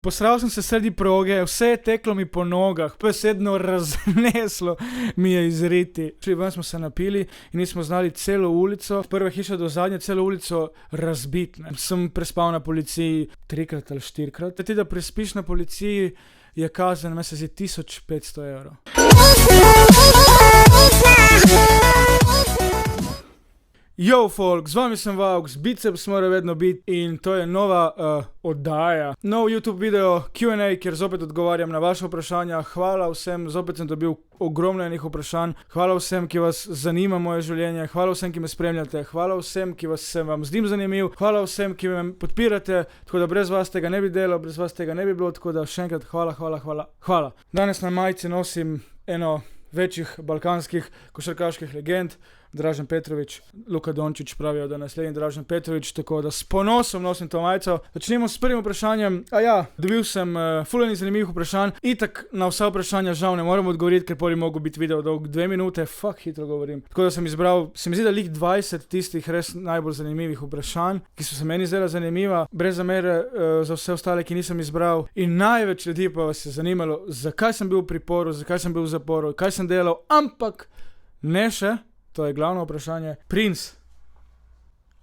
Posral sem se sredi proge, vse je teklo mi po nogah, besedno razneslo mi je izriti. Šli ven smo se napili in nismo znali celo ulico, prve hiše do zadnje, celo ulico razbiti. Sem prespal na policiji 3 ali 4. Ti, da prespiš na policiji, je kazen, meni se zdi 1500 evrov. Yo, folk, z vami sem Vauks, biceps mora vedno biti in to je nova oddaja. Nov YouTube video Q&A, kjer zopet odgovarjam na vaše vprašanja. Hvala vsem, zopet sem dobil ogromno enih vprašanj. Hvala vsem, ki vas zanima moje življenje. Hvala vsem, ki me spremljate. Hvala vsem, ki se vam zdim zanimiv. Hvala vsem, ki me podpirate, tako da brez vas tega ne bi delal, brez vas tega ne bi bilo, tako da še enkrat hvala. Danes na majici nosim eno večjih balkanskih košarkaških legend, Dražen Petrović, Luka Dončić pravijo, da naslednji Dražen Petrović, tako da s ponosom nosim to majico. Začnemo s prvim vprašanjem. Dobil sem ful enih zanimivih vprašanj. Itak na vsa vprašanja žal ne moram odgovoriti, ker poli mogo biti video dolg 2 minute, hitro govorim. Tako da sem izbral, se mi zdi, da lih 20 tistih res najbolj zanimivih vprašanj, ki so se meni zdela zanimiva, brez zamere za vse ostale, ki nisem izbral. In največ ljudi pa vas je zanimalo, zakaj sem bil v priporu, zakaj sem bil v zaporu, kaj sem delal, ampak ne še. To je glavno vprašanje. Princ.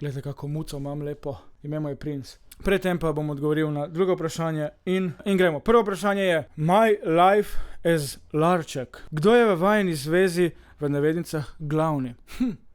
Glejte, kako muco imam lepo. Ime mu je Princ. Predtem pa bom odgovoril na drugo vprašanje in gremo. Prvo vprašanje je My life as Larček. Kdo je v vajini zvezi v navednicah glavni?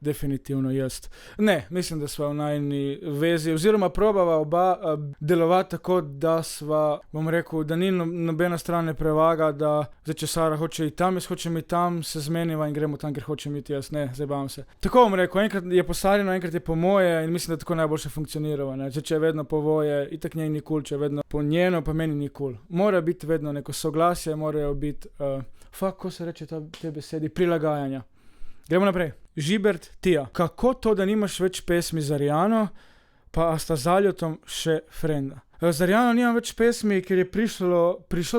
Definitivno jaz. Ne, mislim, da sva v najini vezi, oziroma probava oba delovati tako, da sva, bom rekel, da ni nobena stran ne prevaga, da zdaj če Sara hoče iti tam, jaz hočem iti tam, se zmeniva in gremo tam, ker hočem iti jaz, ne, zabavam se. Tako bom rekel, enkrat je po Sarino, enkrat je po moje in mislim, da tako najboljše funkcionirava, ne. Če je vedno po voje, itak njej ni cool, če je vedno po njeno, pa meni ni cool. Mora biti vedno neko soglasje, morajo biti, ko se reče te besedi, prilagajanja. Gremo naprej. Žibert Tija. Kako to, da nimaš več pesmi z Ariano, pa sta z Aljotom še frenda? Z Ariano nimam več pesmi, ker je prišlo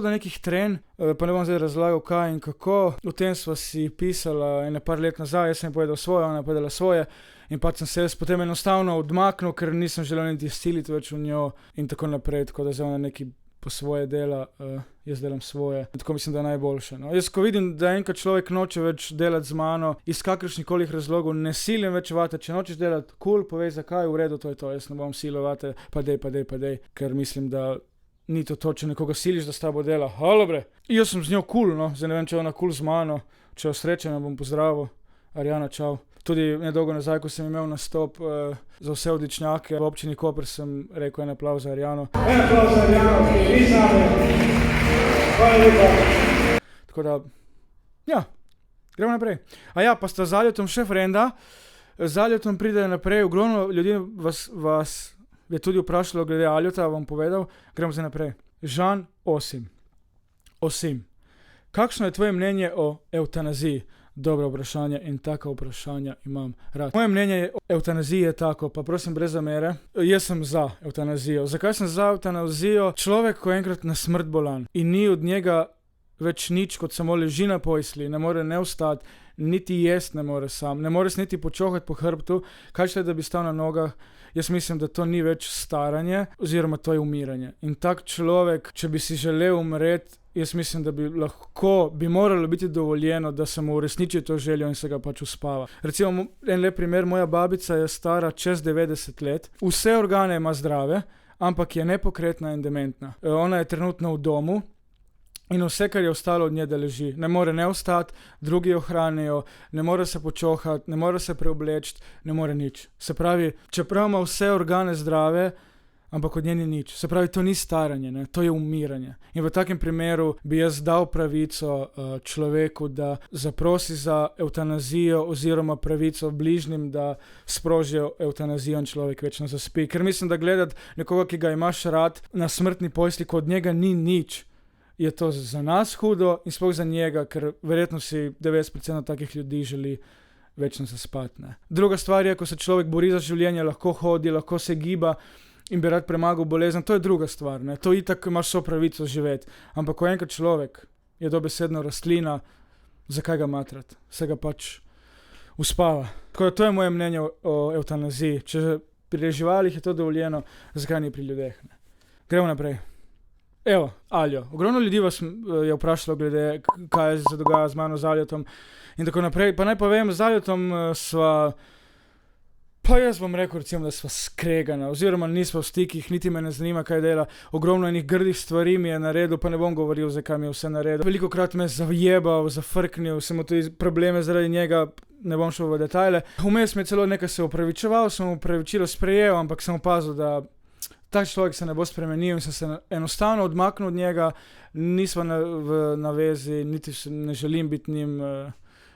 do nekih trenj, pa ne bom zdaj razlagal kaj in kako. O tem sva si pisala ene par let nazaj, jaz sem povedal svoje, ona je povedala svoje in pa sem se jaz potem enostavno odmaknil, ker nisem želel niti stiliti več v njo in tako naprej, tako da zdaj ona neki po svoje dela, jaz delam svoje. Tako mislim, da je najboljše. No. Jaz, ko vidim, da enkrat človek noče več delati z mano, iz kakršnikolih razlogov, ne silim več vate. Če nočeš delati, povej zakaj, v redu, to je to. Jaz ne bom silil vate, pa dej, ker mislim, da ni to, če nekoga siliš, da s tabo dela. Halo bre! Jaz sem z njo no, zdaj ne vem, če je ona z mano, če jo srečam, bom pozdravil. Ariana, čau. Tudi nedolgo nazaj, ko sem imel nastop za vse odličnjake v občini Koper, sem rekel en aplauz za Ariano. En aplauz za Ariano, ki je z nami. Hvala lepa. Tako da, gremo naprej. Pa sta z Aljotom še frenda. Z Aljotom pride naprej, ogromno ljudi vas je tudi vprašalo glede Aljota, bom povedal. Gremo zdaj naprej. Žan Osim. Kakšno je tvoje mnenje o evtanaziji? Dobro vprašanje in taka vprašanja imam rad. Moje mnenje o evtanaziji je tako, pa prosim brez zamere. Jaz sem za evtanazijo. Zakaj sem za evtanazijo? Človek, ko je enkrat na smrt bolan in ni od njega več nič, kot samo leži na posli, ne more ne vstati, niti jest ne more sam, ne more se niti počohati po hrbtu, kaj šele, da bi stal na nogah. Jaz mislim, da to ni več staranje, oziroma to je umiranje. In tak človek, če bi si želel umreti, jaz mislim, da bi moralo biti dovoljeno, da se mu uresniči to željo in se ga pač uspava. Recimo, en lep primer, moja babica je stara čez 90 let, vse organe ima zdrave, ampak je nepokretna in dementna. Ona je trenutno v domu in vse, kar je ostalo od nje, da leži. Ne more ne vstati, drugi jo hranijo, ne more se počohati, ne more se preobleči, ne more nič. Se pravi, čeprav ima vse organe zdrave, ampak od nje ni nič. Se pravi, to ni staranje, ne? To je umiranje. In v takem primeru bi jaz dal pravico človeku, da zaprosi za evtanazijo oziroma pravico bližnjim, da sprožijo evtanazijo in človek večno zaspi. Ker mislim, da gledati nekoga, ki ga imaš rad na smrtni postelji, ko od njega ni nič, je to za nas hudo in sploh za njega, ker verjetno si 90% takih ljudi želi večno zaspati. Ne? Druga stvar je, ko se človek bori za življenje, lahko hodi, lahko se giba, in bi rad premagal bolezen, to je druga stvar, ne? To itak imaš vso pravico živeti, ampak ko enkrat človek je dobesedno rastlina, zakaj ga matrati? Se ga pač uspava. Tako da to je moje mnenje o evtanaziji. Če pri živalih je to dovoljeno, zakaj ni pri ljudeh? Ne? Gremo naprej. Evo, Aljo. Ogromno ljudi vas je vprašalo glede, kaj se dogaja z mano, z Aljotom in tako naprej. Pa naj povem, z Aljotom sva, pa jaz bom rekel recimo, da sva skregana, oziroma nisva v stikih, niti me ne zanima, kaj dela. Ogromno enih grdih stvari mi je naredil, pa ne bom govoril, zakaj mi je vse naredil. Velikokrat me je zajebal, zafrknil, sem imel tudi probleme zaradi njega, ne bom šel v detajle. Vmes mi je celo nekaj se opravičeval, sem opravičilo sprejel, ampak sem opazil, da tak človek se ne bo spremenil in sem se enostavno odmaknil od njega, nisva na vezi, niti ne želim biti njim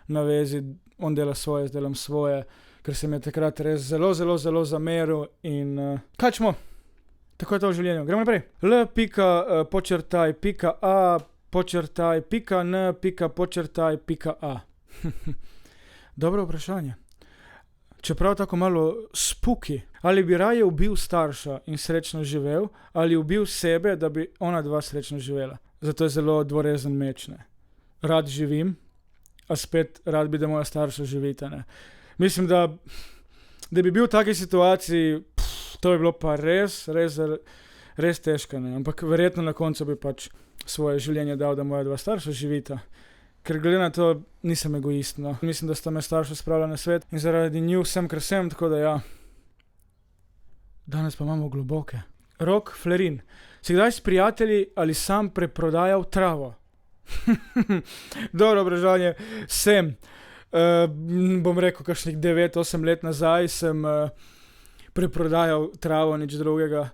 na vezi, on dela svoje, jaz delam svoje, ker se mi je takrat res zelo zameril in kačmo, tako je to v življenju. Gremo naprej. l.a.a.n.a. Dobro vprašanje. Čeprav tako malo spooky. Ali bi raje ubil starša in srečno živel, ali ubil sebe, da bi ona dva srečno živela. Zato je zelo dvorezen meč, ne. Rad živim, a spet rad bi, da moja starša živita, ne. Mislim, da bi bil v taki situaciji, to bi bilo pa res težko, ne. Ampak verjetno na koncu bi pač svoje življenje dal, da moja dva starša živita. Ker glede na to nisem egoist, no. Mislim, da sta me starša spravila na svet in zaradi nju sem, ker sem, tako da ja. Danes pa imamo globoke. Rok Flerin. Si kdaj s prijatelji ali sam preprodajal travo? Dobro vprašanje. Sem. Bom rekel, kakšnih 9-8 let nazaj sem preprodajal travo, nič drugega.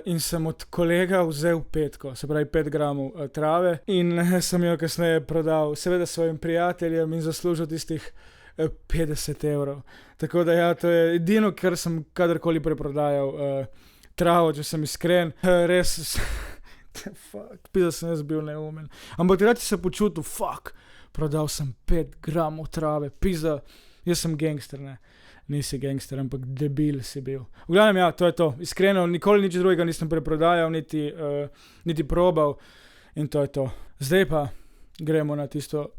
In sem od kolega vzel 5, se pravi 5 gramov trave in sem jo kasneje prodal seveda svojim prijateljem in zaslužil tistih 50 evrov. Tako da ja, to je edino, kar sem kadarkoli preprodajal travo, če sem iskren. Res, pizda sem jaz bil neumen. Ampak takrat se počutil, prodal sem 5 gramov trave, pizda, jaz sem gangster, ne. Nisi gangster, ampak debil si bil. V glavnem, ja, to je to. Iskreno, nikoli nič drugega nisem preprodajal, niti probal in to je to. Zdaj pa gremo na tisto,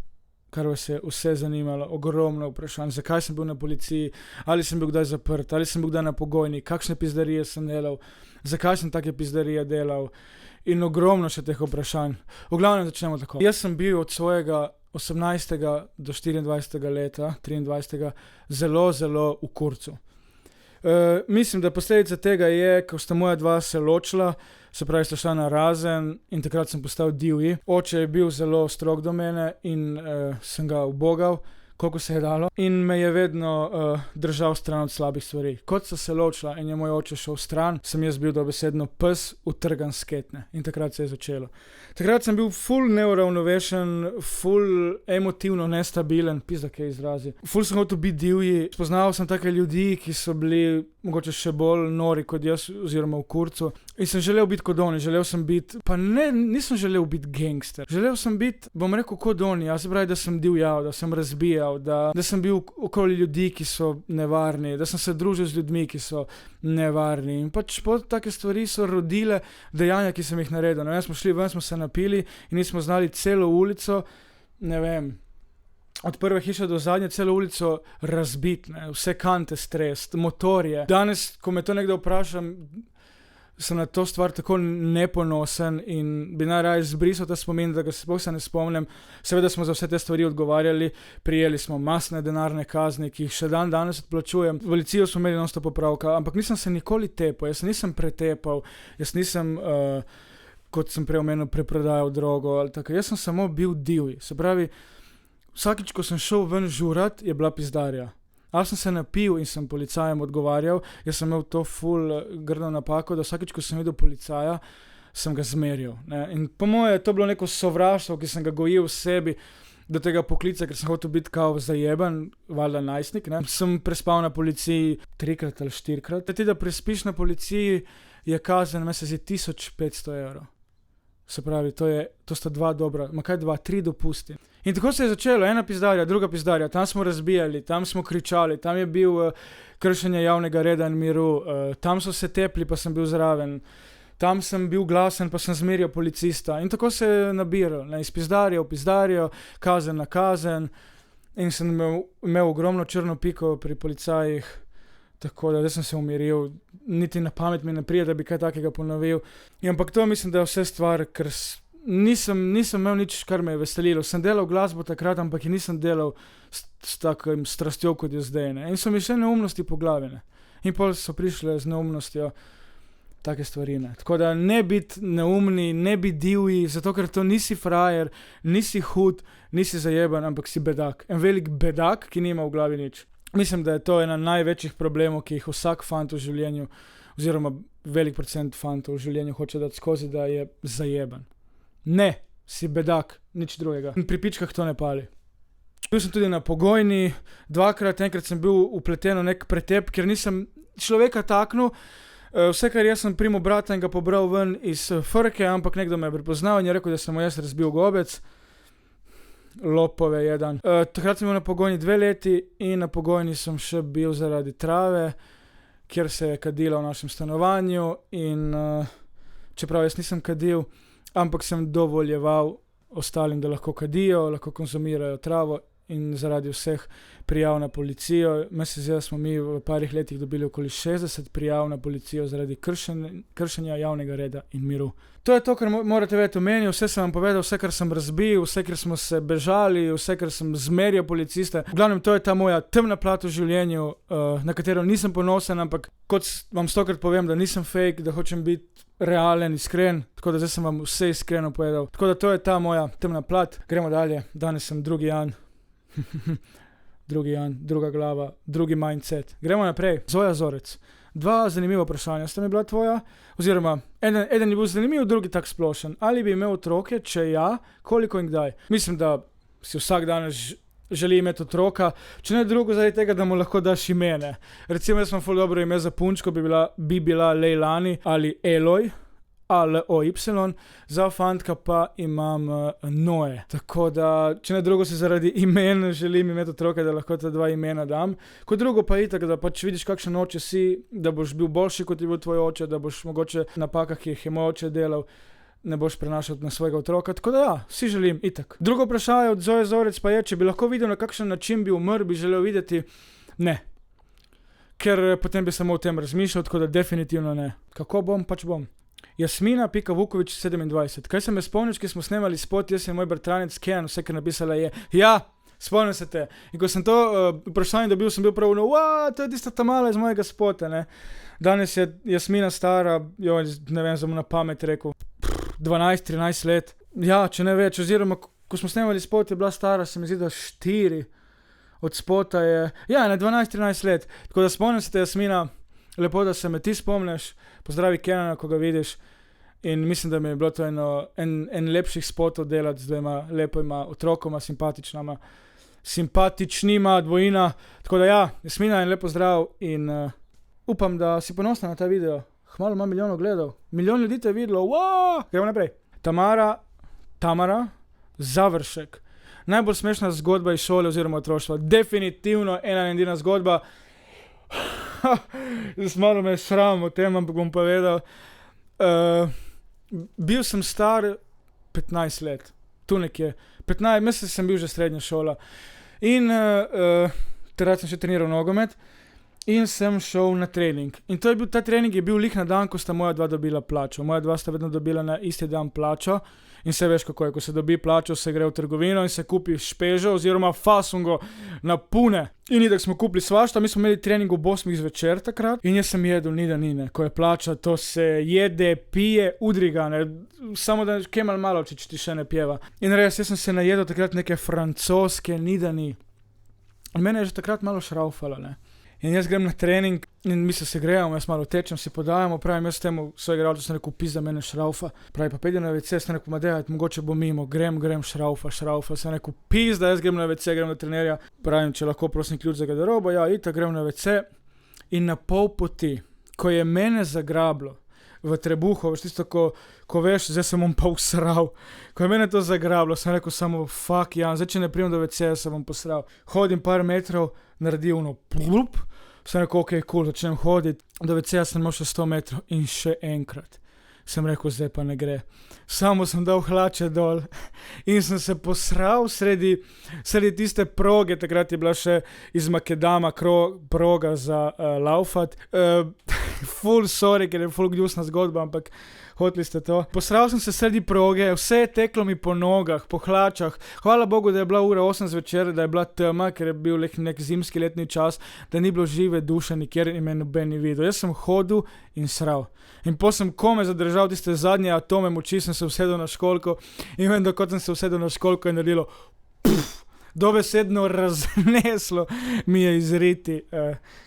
kar vas je vse zanimalo, ogromno vprašanj. Zakaj sem bil na policiji, ali sem bil kdaj zaprt, ali sem bil kdaj na pogojni, kakšne pizdarije sem delal, zakaj sem take pizdarije delal in ogromno še teh vprašanj. V glavnem začnemo tako. Jaz sem bil od svojega 18. do 24. leta, 23. zelo v kurcu. Mislim, da posledica tega je, ko sta moja dva se ločila, se pravi, sta šla na razen in takrat sem postal divji. Oče je bil zelo strog do mene in sem ga ubogal, koliko se je dalo. In me je vedno držal stran od slabih stvari. Kot sta se ločila in je moj oče šel stran, sem jaz bil dobesedno pes utrgan s ketne. In takrat se je začelo. Takrat sem bil ful neuravnovešen, ful emotivno nestabilen, pizda kaj izrazi. Ful sem hotel biti divji. Spoznal sem take ljudi, ki so bili mogoče še bolj nori kot jaz, oziroma v kurcu. In sem želel biti kot oni, želel sem biti, pa ne, nisem želel biti gangster. Želel sem biti, bom rekel, kot oni, se pravi, da sem divjal, da sem razbijal, da sem bil okoli ljudi, ki so nevarni, da sem se družil z ljudmi, ki so nevarni. In pač take stvari so rodile dejanja, ki sem jih naredil. Ne vem, smo šli ven, smo se napili in nismo znali celo ulico, ne vem, od prve hiše do zadnje celo ulico razbiti, ne, vse kante strest, motorje. Danes, ko me to nekdo vprašam, sem na to stvar tako neponosen in bi najraje zbrisal ta spomin, da ga sploh se ne spomnim. Seveda smo za vse te stvari odgovarjali, prijeli smo masne denarne kazni, ki jih še danes odplačujem. V policiji smo imeli non-stop popravka, ampak nisem se nikoli tepal, jaz nisem pretepal, jaz nisem, kot sem prej omenil, preprodajal drogo ali tako. Jaz sem samo bil divji. Se pravi, vsakič, ko sem šel ven žurat, je bila pizdarja. Ali sem se napil in sem policajem odgovarjal, jaz sem imel to ful grdo napako, da vsakič, ko sem videl policaja, sem ga zmerjal, ne. In po moje je to bilo neko sovraštvo, ki sem ga gojil v sebi do tega poklica, ker sem hotel biti kao zajeben, valjda najstnik, ne. Sem prespal na policiji 3 ali 4. Ti, da prespiš na policiji, je kazen, se zdi 1500 evrov. Se pravi, to sta 2 dobra, ma kaj 2, 3 dopusti. In tako se je začelo, ena pizdarja, druga pizdarja, tam smo razbijali, tam smo kričali, tam je bil kršenje javnega reda in miru, tam so se tepli, pa sem bil zraven, tam sem bil glasen, pa sem zmerjal policista in tako se je nabiral, ne, iz pizdarja v pizdarjo, kazen na kazen in sem imel ogromno črno piko pri policajih, tako da sem se umiril, niti na pamet mi ne pride, da bi kaj takega ponovil. Ampak to mislim, da je vse stvar, ker nisem imel nič, kar me je veselilo. Sem delal glasbo takrat, ampak nisem delal s takim strastjo, kot je zdaj, ne. In so mi še neumnosti po glavi, ne. In pol so prišle z neumnostjo take stvari, ne. Tako da ne biti neumni, ne biti divji, zato ker to nisi frajer, nisi hud, nisi zajeben, ampak si bedak. En velik bedak, ki nima v glavi nič. Mislim, da je to ena največjih problemov, ki jih vsak fant v življenju, oziroma velik procent fantov v življenju hoče dati skozi, da je zajeben. Ne, si bedak, nič drugega. In pri pičkah to ne pali. Bil sem tudi na Pogojni, dvakrat, enkrat sem bil upleten v nek pretep, ker nisem človeka taknil. Vse, kar jaz sem primo brata in ga pobral ven iz frke, ampak nekdo me je prepoznal in je rekel, da sem mu jaz razbil gobec. Lopove jedan. Takrat sem bil na Pogojni 2 leti in na Pogojni sem še bil zaradi trave, kjer se je kadilo v našem stanovanju in čeprav jaz nisem kadil, ampak sem dovoljeval ostalim, da lahko kadijo, lahko konzumirajo travo in zaradi vseh prijav na policijo. Mesec zdaj smo mi v parih letih dobili okoli 60 prijav na policijo zaradi kršenja javnega reda in miru. To je to, kar morate vedeti o meni, vse sem vam povedal, vse, kar sem razbil, vse, kar smo se bežali, vse, kar sem zmerjal policiste. V glavnem, to je ta moja temna plat v življenju, na katero nisem ponosen, ampak kot vam stokrat povem, da nisem fake, da hočem biti realen, iskren, tako da zdaj sem vam vse iskreno povedal. Tako da to je ta moja temna plat. Gremo dalje, danes sem 2. jan. 2. jan, druga glava, drugi mindset. Gremo naprej. Zoja Zorec. 2 zanimiva vprašanja sta mi bila tvoja, oziroma eden je bil zanimiv, drugi tak splošen. Ali bi imel otroke, če ja, koliko in kdaj? Mislim, da si vsak danes želi imeti otroka, če ne drugo zaradi tega, da mu lahko daš imene. Recimo, jaz imam ful dobro ime za punčko, bi bila Leilani ali Eloj, Aloy, za fantka pa imam Noe. Tako da, če ne drugo si zaradi imen želim imeti otroke, da lahko ta 2 imena dam. Kot drugo pa itak, da pač vidiš, kakšen oče si, da boš bil boljši, kot je bil tvoj oče, da boš mogoče napakah, ki jih je moj oče delal, ne boš prenašal na svojega otroka. Tako da ja, si želim, itak. Drugo vprašanje od Zoje Zorec pa je, če bi lahko videl, na kakšen način bi umrl, bi želel videti. Ne. Ker potem bi samo o tem razmišljal, tako da definitivno ne. Kako bom, pač bom. Jasmina.Vuković 27. Kaj se me spomniš, ki smo snemali spot, jaz in moj bratranec Ken, vse, kar napisala je, ja, spomnim se te. In ko sem to vprašanje dobil, sem bil prav, to je tista ta mala iz mojega spota, ne. Danes je Jasmina stara, ne vem, sem na pamet rekel, 12-13 let. Ja, če ne več, oziroma, ko smo snemali spot, je bila stara, se mi zdi, da 4 od spota je, ja, ne, 12-13 let. Tako da spomnim se te, Jasmina, lepo, da se me ti spomniš, pozdravi Kenana, ko ga vidiš in mislim, da mi je bilo to en lepših spotov delati z 2 lepima otrokoma, simpatičnima dvojina, tako da ja, Jasmina, en lepo zdrav in upam, da si ponosna na ta video. Hmalo ima milijon ogledov, milijon ljudi te je videlo, gremo naprej. Tamara, Završek. Najbolj smešna zgodba iz šole oziroma otroštva, definitivno ena in edina zgodba. Malo me je sram o tem, ampak bom povedal. Bil sem star 15 let, tu nekje. 15, mislim, sem bil že srednja šola. In takrat sem še treniral nogomet in sem šel na trening. In ta trening je bil lih na dan, ko sta moja 2 dobila plačo. Moja 2 sta vedno dobila na isti dan plačo. In se veš, kako je, ko se dobi plačo, se gre v trgovino in se kupi špežo oziroma fasungo na pune. In itak smo kupili svašta, mi smo imeli trening ob 8 zvečer takrat in jaz sem jedel ni da nine. Ko je plača, to se jede, pije, udriga, ne. Samo da kemal malo, če ti še ne pjeva. In res, jaz sem se najedel takrat neke francoske ni da ni. In mene je že takrat malo šraufalo, ne. In jaz grem na trening in mi se grejamo, jaz malo tečem, si podajamo, pravim, jaz temu svojega igralca sem rekel, pizda mene šraufa. Pravi, pa pejdi na WC, sem rekel, madejaj, mogoče bo mimo, grem, šraufa, sem rekel, pizda, jaz grem na WC, grem na trenerja. Pravim, če lahko prosim ključ za garderobo, ja, itak grem na WC. In na pol poti, ko je mene zagrablo v trebuhu, veš tisto, ko veš, zdaj sem bom pa usral. Ko je mene to zagrablo, sem rekel samo, fuck, ja, zdaj če ne prijem do WC, se bom posral. Hodim par metrov, naredil plup, sem rekel, ok, cool, začnem hoditi, do WC sem imel še 100 metrov in še enkrat. sem rekel, zdaj pa ne gre. Samo sem dal hlače dol in sem se posral sredi tiste proge, takrat je bila še iz Makedama proga za laufat. Ful sorry, ker je ful gnusna zgodba, ampak hoteli ste to. Posral sem se sredi proge, vse je teklo mi po nogah, po hlačah. Hvala Bogu, da je bila ura 8 zvečer, da je bila tema, ker je bil nek zimski letni čas, da ni bilo žive duše nikjer in me noben ni videl. Jaz sem hodil in sral. In potem sem kome zadržal tiste zadnje atome moči, sem se usedel na školjko in vem, da kot sem se usedel na školjko, je naredilo dobesedno razneslo mi je izriti,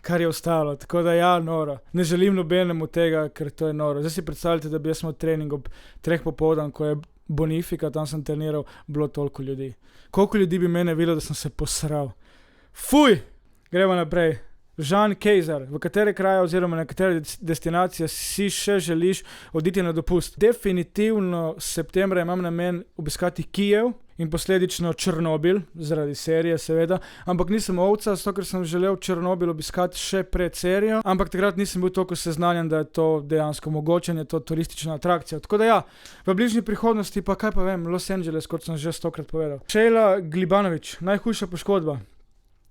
kar je ostalo. Tako da ja, noro. Ne želim nobenemu tega, ker to je noro. Zdaj si predstavljate, da bi jaz imel trening ob 3 popoldan, ko je Bonifika, tam sem treniral, bilo toliko ljudi. Koliko ljudi bi mene videlo, da sem se posral. Fuj! Gremo naprej. Žan Kejzar, v katere kraje oziroma na katere destinacije si še želiš oditi na dopust? Definitivno septembra imam namen obiskati Kijev in posledično Černobil, zaradi serije seveda, ampak nisem ovca, zato ker sem želel Černobil obiskati še pred serijo, ampak takrat nisem bil toliko seznanjen, da je to dejansko mogoče, je to turistična atrakcija. Tako da ja, v bližnji prihodnosti pa kaj pa vem, Los Angeles, kot sem že 100krat povedal. Šejla Glibanović, najhujša poškodba.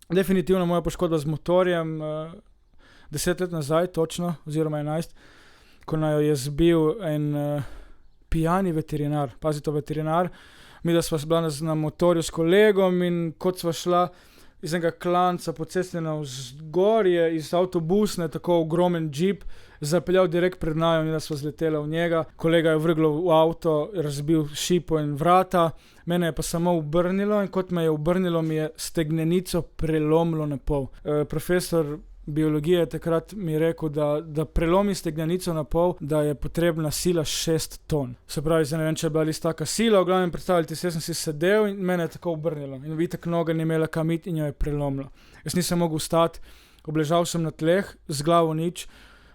Definitivno moja poškodba z motorjem 10 let nazaj, točno, oziroma 11, ko naj jo je zbil en pijani veterinar, pazi to veterinar, mi da sva bila na motorju s kolegom in kot sva šla iz enega klanca po cesti navzgor, je iz avtobusne tako ogromen džip zapeljal direkt pred naju in da sva zletela v njega. Kolega je vrglo v avto, razbil šipo in vrata, mene je pa samo obrnilo in kot me je obrnilo, mi je stegnenico prelomilo na pol. Profesor biologije je takrat mi rekel, da prelomi stegnenico na pol, da je potrebna sila 6 ton. Se pravi, zdaj ne vem, če je bila res taka sila, v glavnem predstavljati, jaz sem si sedel in mene je tako obrnilo. In itak noga ni imela kam iti in jo je prelomilo. Jaz nisem mogel vstati, obležal sem na tleh, z glavo nič,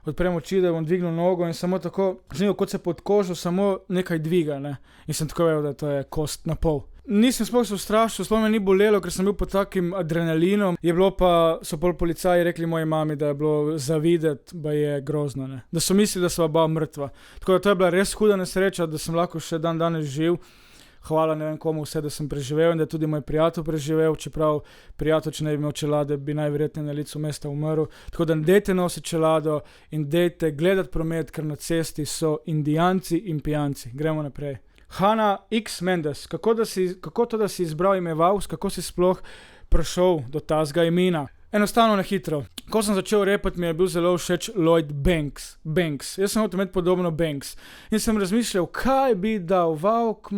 odprem oči, da bom dvignil nogo in samo tako, kot se pod kožo samo nekaj dviga, ne. In sem tako vedel, da to je kost na pol. Nisem sploh se ustrašil, sploh me ni bolelo, ker sem bil pod takim adrenalinom. Je bilo pa, so pol policaji rekli moji mami, da je bilo za videti, da je grozno, ne. Da so mislili, da sva oba mrtva. Tako da to je bila res huda nesreča, da sem lahko še dan danes živ. Hvala ne vem komu vse, da sem preživel in da je tudi moj prijatelj preživel, čeprav prijatelj, če ne bi imel čelade, bi najverjetneje na licu mesta umrl. Tako da dejte nositi čelado in dejte gledati promet, ker na cesti so Indijanci in pijanci. Gremo naprej. Hanna X. Mendes, kako to, da si izbral ime Vauks, kako si sploh prišel do tazga imena? Enostavno na hitro. Ko sem začel repati, mi je bil zelo všeč Lloyd Banks. Jaz sem hotel imeti podobno Banks. In sem razmišljal, kaj bi dal Vauks,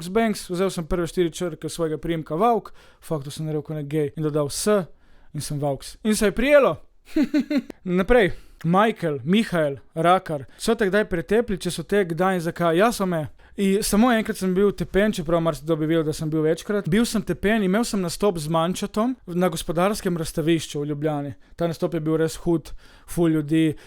Banks. Vzel sem prve 4 črke svojega priimka Vauk, to sem naredil kot nek gej in dodal S in sem Vauks. In se je prijelo. Naprej. Mihael, Rakar. So te kdaj pretepli, če so te kdaj in zakaj? Ja, so me. In samo enkrat sem bil tepen, čeprav marsikdo bi videl, da sem bil večkrat. Bil sem tepen, imel sem nastop z Mančatom na Gospodarskem razstavišču v Ljubljani. Ta nastop je bil res hud, ful ljudi,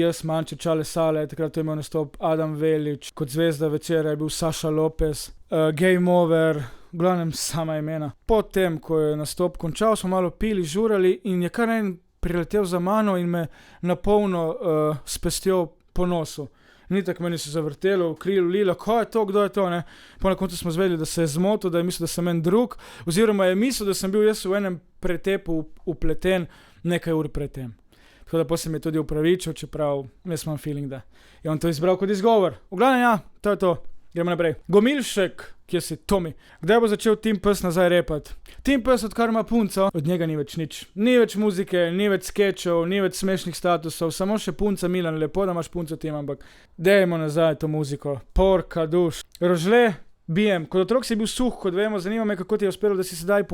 jaz, Mančat, Čale Sale, takrat je imel nastop Adam Velič, kot zvezda večera je bil Saša Lopez, Game Over, v glavnem sama imena. Potem, ko je nastop končal, smo malo pili, žurali in je kar en priletel za mano in me napolno s pestjo po nosu. Ni tako, meni se zavrtelo, v krilu lilo, ko je to, kdo je to, ne. Po na koncu smo zvedeli, da se je zmotil, da je mislil, da sem en drug, oziroma je mislil, da sem bil jaz v enem pretepu upleten nekaj ur pred tem. Tako da potem se mi je tudi upravičil, čeprav jaz imam feeling, da je on to izbral kot izgovor. V glavnem ja, to je to. Gremo naprej. Gomilšek, kje si, Tomi. Kdaj bo začel Tim Pes nazaj repati? Tim Pes, odkar ima punco, od njega ni več nič. Ni več muzike, ni več skečov, ni več smešnih statusov, samo še punca Milan, lepo, da imaš punco Tim, ampak dajmo nazaj to muziko. Porka duš. Rožle, bijem. Kot otrok si bil suh, kot vemo, zanima me, kako ti je uspelo, da si sedaj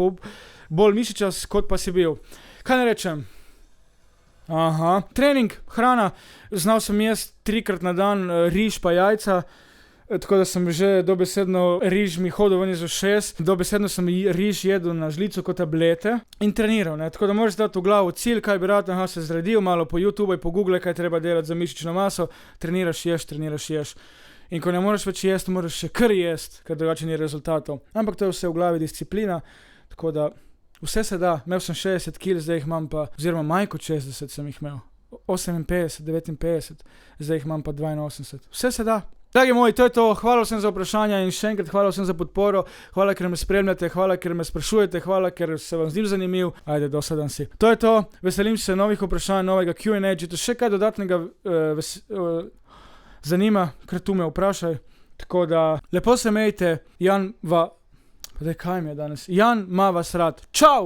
bolj mišičast, kot pa si bil. Kaj ne rečem? Aha. Trening, hrana. Znal sem jesti 3krat na dan riž pa jajca. Tako da sem že dobesedno riž mi hodil ven iz ušes, dobesedno sem riž jedel na žlico kot tablete in treniral, ne. Tako da moraš dati v glavo cilj, kaj bi rad, se zredil, malo po YouTubeu, po Google, kaj treba delati za mišično maso, treniraš, ješ. In ko ne moraš več jesti, moraš še kar jesti, ker drugače ni rezultatov. Ampak to je vse v glavi disciplina, tako da vse se da. Imel sem 60 kg, zdaj jih imam pa, oziroma manj kot 60 sem jih imel. 58, 59, zdaj jih imam pa 82. Vse se da. Dragi moji, to je to, hvala vsem za vprašanja in še enkrat hvala vsem za podporo, hvala, ker me spremljate, hvala, ker me sprašujete, hvala, ker se vam zdim zanimiv, ajde, dosadan si. To je to, veselim se novih vprašanj, novega Q&A, če te še kaj dodatnega zanima, kar tu me vprašaj, tako da lepo se imejte, Jan ma vas rad, čau!